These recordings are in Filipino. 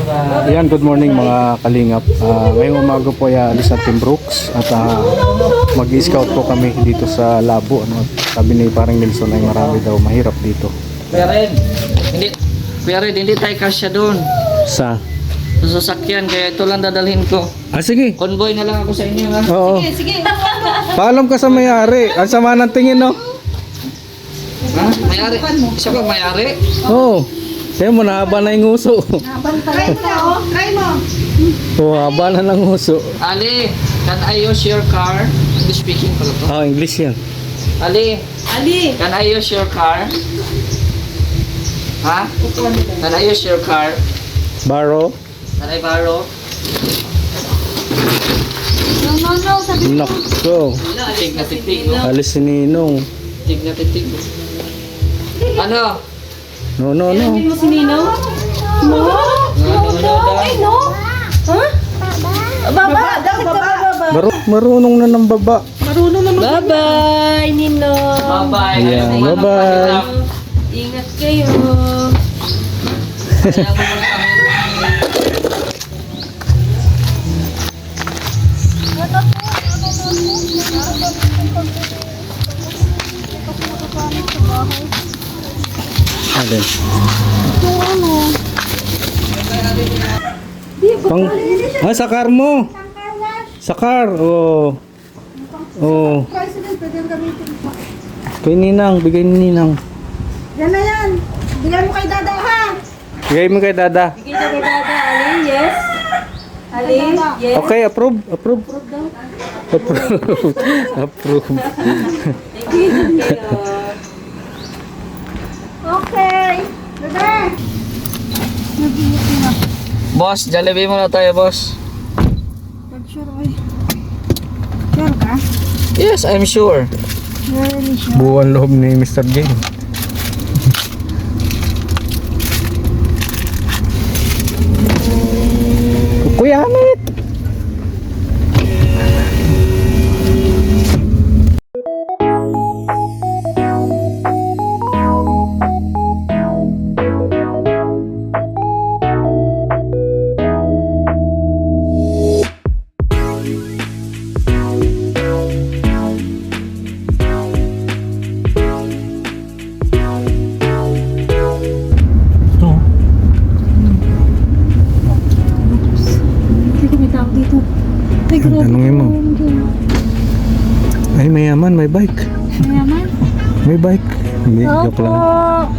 Ayan, good morning mga kalingap. Ngayong umaga po ay alis sa Team Brooks at mag-scout po kami dito sa Labo. Ano? Sabi ni parang Nelson ay marami daw mahirap dito. Kuya Red, hindi tayo kasya doon. Sa Sasakyan, kaya ito lang dadalhin ko. sige. Convoy na lang ako sa inyo, ha? Oo. Sige. Paalam ka sa may-ari. Ang sama ng tingin, no? Ha? Mayari? Isa ba mayari? Oo. Kaya mo, nahaba na yung uso. Try mo. Try mo. Oo, haba na ng uso. Ali, can I use your car? English speaking pala to. English yan. Ali, Ali. can I use your car? Ha? Can I use your car? Baro. Can I borrow? No. Sabi mo. Nako. Tig na titig, no? Alis si Ninong. Tig na titig. Ano? No. Sabi mo si Nino? No. Ay, no. Ha? Baba. Dapat baba. Marunong na ng baba. Marunong naman. Bye-bye, Nino. Bye-bye. Yeah, Ayaw mo ng bye-bye. pahiram. Ingat kayo. Ayaw mo ng pahiram. Alin? Sa car mo. Sa car. Oo. Kay Ninang. Bigay ni Ninang. Yan na yan. Bigyan mo kay Dada, ha? Bigay mo kay Dada. Bigyan ka kay Dada. Ali, yes? Ali, yes? Okay, approve. Approve. Ingat kayo. Okay. Dada. Boss, Jollibee muna tayo, boss. Sure, oy. Sure ka? Yes, I'm sure. Really sure. Buwan loob ni Mr. Jane. Kuya Hamid. Hindi ko may tao dito. Ay, grabe. Tanungin mo. Ay, mayaman, may bike. Mayaman. May bike. Hindi, joke lang.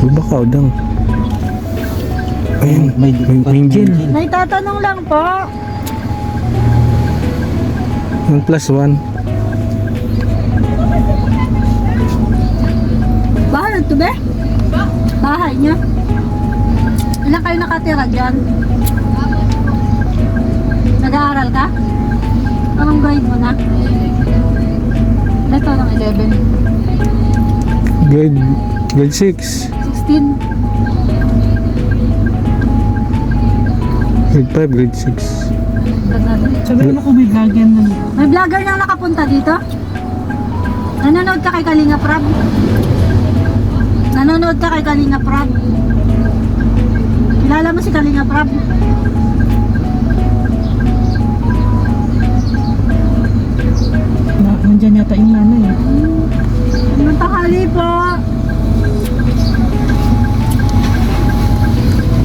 Uy, baka udang. Ayun, may angel. Naitatanong lang po. 1+1. Bahay na ito, be? Bahay niya. Ilan kayo nakatira dyan? Nag-aaral ka? Anong grade mo na? Ito ng 11. Grade 6. 16. Grade 5, grade 6. Sabihin mo kung may vlogger na. May vlogger nang nakapunta dito? Nanonood ka kay Kalinga Prab? Nanonood ka kay Kalinga Prab? Kilala mo si Kalinga Prab? Nandiyan yata yung nanay. Anong tanghali po?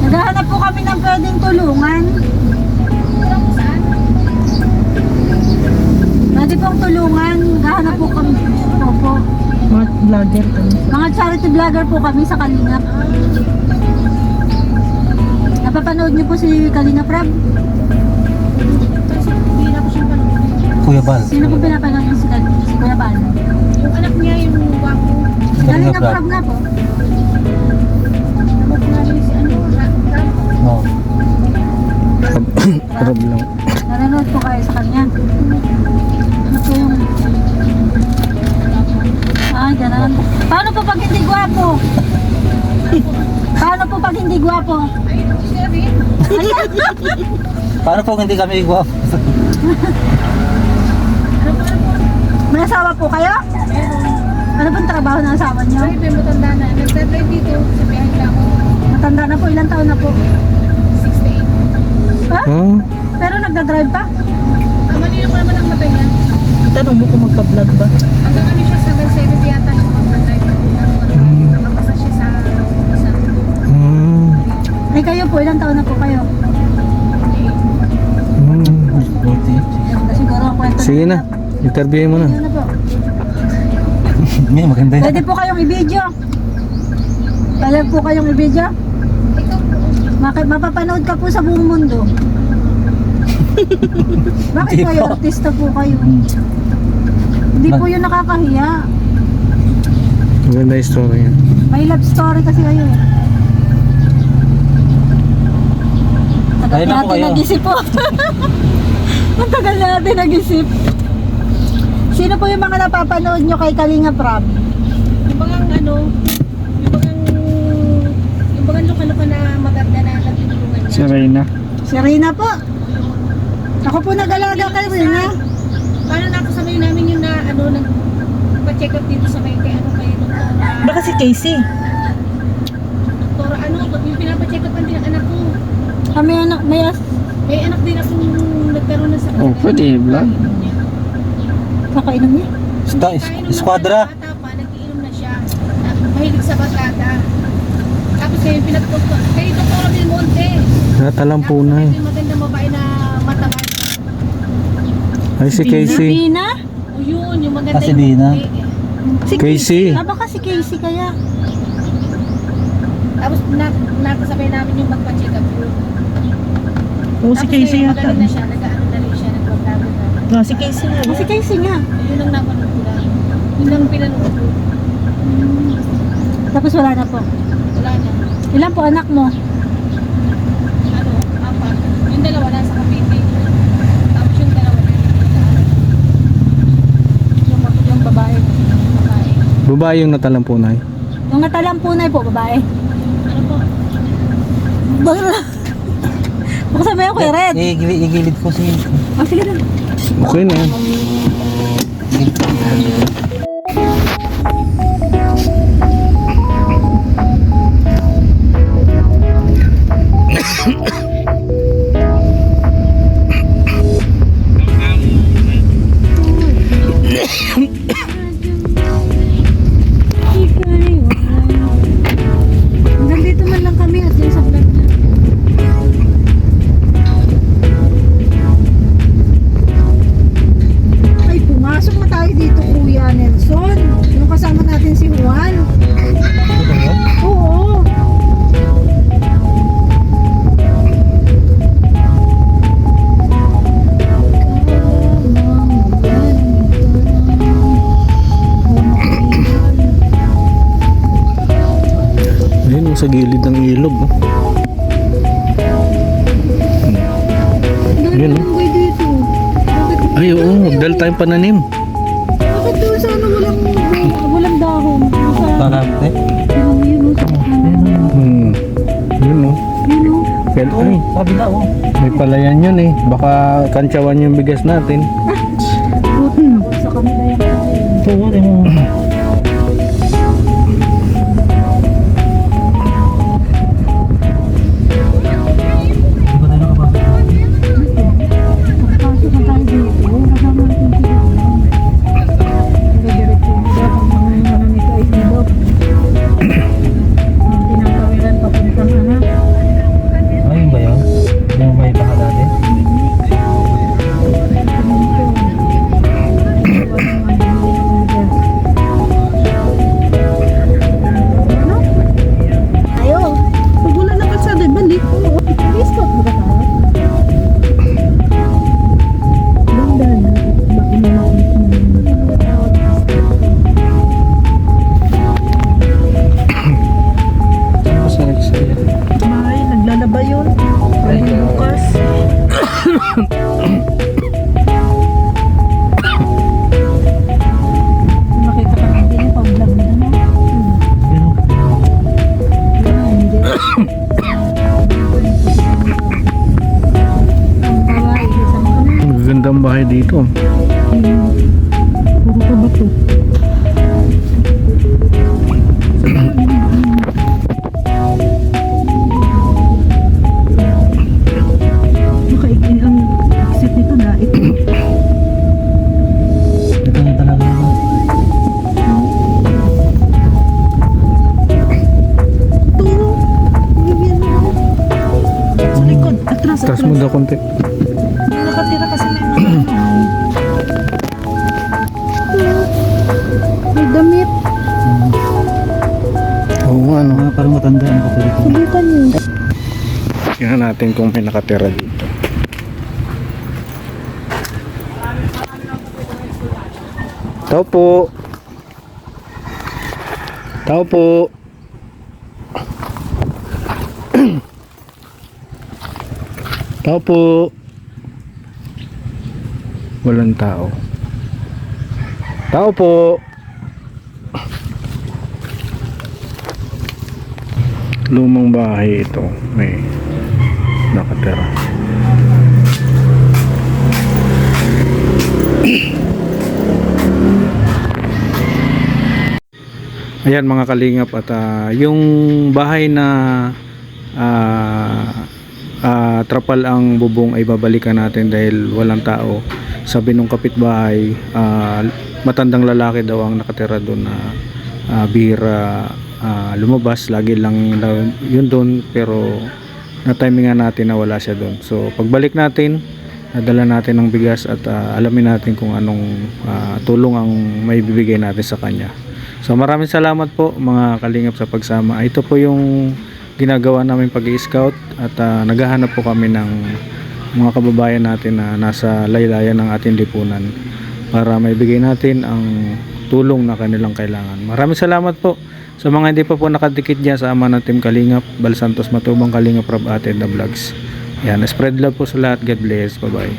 Naghahanap po kami ng pwedeng tulungan. Pwede pong tulungan. Naghahanap po kami. Opo. Mga vlogger kami. Mga charity vlogger po kami sa Kalingap. Napapanood niyo po si Kalinga Prab? Kuya Bal. Sino po pinapanood niyo si Kuya Bal? Yung anak niya, yung wapo. Kalinga Prab nga po. Naman namin si Ram. Oo. Prab lang. Nanonood po kayo sa kanya. Ano po yung... Ah, ganun. Paano po pag hindi gwapo? Paano po pag hindi gwapo? Ayan. Paano po hindi kami guwap? May asawa po kayo? Ano pong trabaho ng asawa niyo? Ay, may matanda na nagdadrive dito sa biyahe lang ako. Matanda na po, ilang taon na po? 68. Ha? Oh, Pero nagdadrive pa? Manila pa naman ang matay niya. Tanong mo kung magpa-vlog ba? Hanggang ano siya, 770 yata siya mag-drive. Nakapasa siya sa isa. Ay kayo po, ilang taon na po kayo? Siguro ang kwento. Sige na, interviewin mo na. Ano po? May maganda yan. Pwede po kayong i-video. Pwede po kayong i-video. Mapapanood ka po sa buong mundo. Bakit Hindi kayo? po. Artista po kayo. Hindi po yun nakakahiya. Maganda yung story yan. May love story kasi kayo. Tagal Ayun na po natin kayo. nag-isip po. Ang tagal na natin nag-isip. Sino po yung mga napapanood nyo kay Kalinga Prab? Yung bagang ano, yung bagang luka-luka na maganda na nagtutulungan niya. Si Reyna. Si Rina po. Ako po nag-alaga kay Rina. Paano nakasabay namin yung na ano, nagpa-check up dito sa may kay ano kay doktora. Baka si Casey. Doktora ano, yung pinapa-check up din ang anak ko. Kami anak, May anak din akong nagkaroon na sa Oh, pwede, vlog. kakainom niya. Squadra. Bata pa, nag-iinom na siya. Mahilig sa batata. Tapos ngayon pinag-post ko, kay Doktora Del Monte. Natalampunay. Yung magandang babae na matangad. Ay, si Casey. Rina? O yun, yung maganda Ah, si Dina. Si Casey. Ah, baka si Casey kaya. Tapos nakasabay namin yung magpa-check up yun. Oo, si Casey Tapos yata. magaling na siya, nag-ano na rin siya, nag-vlog na. Ah, si Casey nga. Ah, si Casey nga. Yun ang napanood ko lang. Yun ang pinanood ko. Tapos wala na po. Wala na. Ilan po anak mo? Ano, apat. Yung dalawa nasa Cavite. Tapos yung dalawa na Yung babae. babae. Babae yung natalampunay. Yung natalampunay po, babae. Ano po? Baka sabi ako kay Red. Igilid ko si... Ah, sige na. Okay na yan. Hanggang dito man lang kami at yung sa vlog niya. Ay, pumasok na tayo dito, Kuya Nelson. Yung kasama natin si Juan. Oo. Ayun, sa gilid ng ilog. Oh. Yun, oh. Unggoy dito. Bakit, Ay, oo. Dahil tayong pananim. bakit doon sa ano walang dahon? Sa, Tarante. yun, sa, Yun, oh. yun, oh. Kaya, ay, Sabi na, oh. may palayan yun eh. Baka kantsawan yung bigas natin. Buti ako sa kanila yung kain. Oo, mo. Hindi ko tayo nakapasok. Pagpasok na tayo dito, kasama natin si Juan. Dire-diretso mo daw kung mga ano nito ay ilog. Ang tinangkawiran papuntang anak. Ay, yun ba yun? Yung may baka dati? Ayo, Pag wala na kalsada, balik. biskot mo ka tayo? Ganda na. Bakit mo Masarik sa'yo. Ay, naglalaba yun. Ay, bukas. Makita ka hindi niya pag-vlog mo na. Pero, Hindi. Ang babae, isang ko na. Ang gandang bahay dito. Puro ka ba to? Makaigin ang exit nito na. Ito. Ito na talaga yun. Ito. Bibigyan mo. Sa likod. Atras, Taas atras. mo daw konti. Yung nakatira kasi may mga may damit. Oo nga, ano. Parang matanda ang kapatid ko. Subukan niyo. Tingnan natin kung may nakatira dito. Tao po. Tao po. Tao po. Walang tao. Tao po. Lumang bahay ito. May nakatira. Ayan mga kalingap at yung bahay na trapal ang bubong ay babalikan natin dahil walang tao. Sabi nung kapitbahay, matandang lalaki daw ang nakatira doon na bihira lumabas, lagi lang yun doon, pero na-timingan natin na wala siya doon. So pagbalik natin, nadala natin ng bigas at alamin natin kung anong tulong ang may bibigay natin sa kanya. So maraming salamat po mga kalingap sa pagsama. Ito po yung ginagawa namin pag-i-scout at naghahanap po kami ng mga kababayan natin na nasa laylayan ng ating lipunan para maibigay natin ang tulong na kanilang kailangan. Maraming salamat po sa mga hindi pa po nakadikit dyan sa ama ng Team Kalingap, Bal Santos Matubang Kalingap Rob Ate the Vlogs. Yan, spread love po sa lahat. God bless. Bye bye.